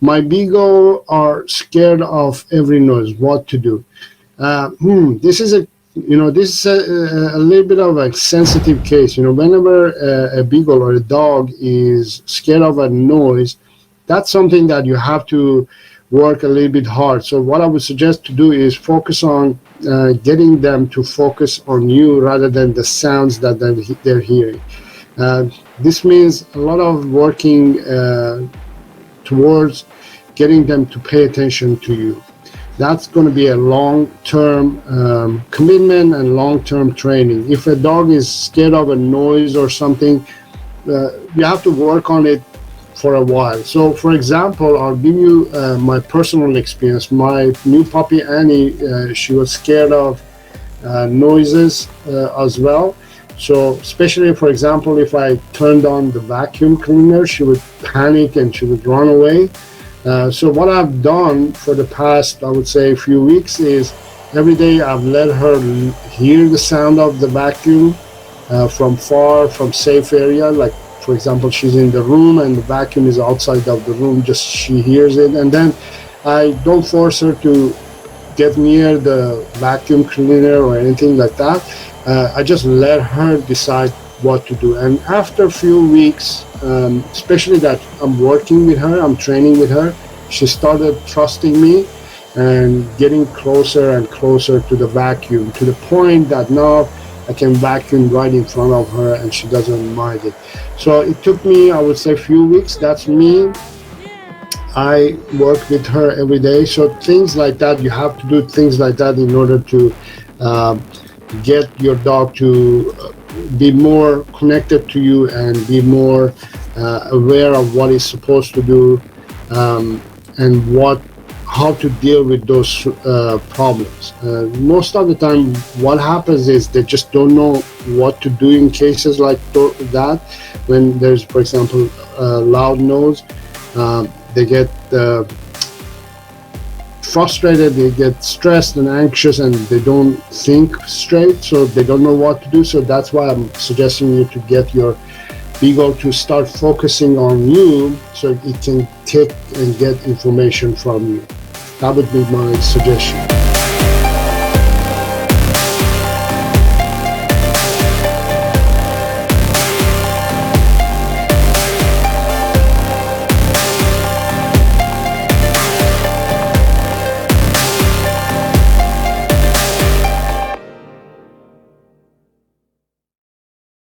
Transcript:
My beagle are scared of every noise. What to do? This is a little bit of a sensitive case. Whenever a beagle or a dog is scared of a noise, that's something that you have to work a little bit hard. So what I would suggest to do is focus on getting them to focus on you rather than the sounds that they're hearing. This means a lot of working towards getting them to pay attention to you. That's going to be a long-term commitment and long-term training. If a dog is scared of a noise or something, you have to work on it for a while. So, for example, I'll give you my personal experience. My new puppy, Annie, she was scared of noises as well. So, especially, for example, if I turned on the vacuum cleaner, she would panic and she would run away. So what I've done for the past, I would say, a few weeks is every day I've let her hear the sound of the vacuum from safe area. Like, for example, she's in the room and the vacuum is outside of the room, just she hears it. And then I don't force her to get near the vacuum cleaner or anything like that. I just let her decide what to do. And after a few weeks, especially that I'm working with her, I'm training with her, she started trusting me and getting closer and closer to the vacuum, to the point that now I can vacuum right in front of her and she doesn't mind it. So it took me, I would say, a few weeks. That's me. I work with her every day. So things like that, you have to do things like that in order to get your dog to be more connected to you and be more aware of what he's supposed to do, and how to deal with those problems. Most of the time what happens is they just don't know what to do in cases like that. When there's, for example, loud noise, they get frustrated, they get stressed and anxious, and they don't think straight, so they don't know what to do. So that's why I'm suggesting you to get your beagle to start focusing on you so it can take and get information from you. That would be my suggestion.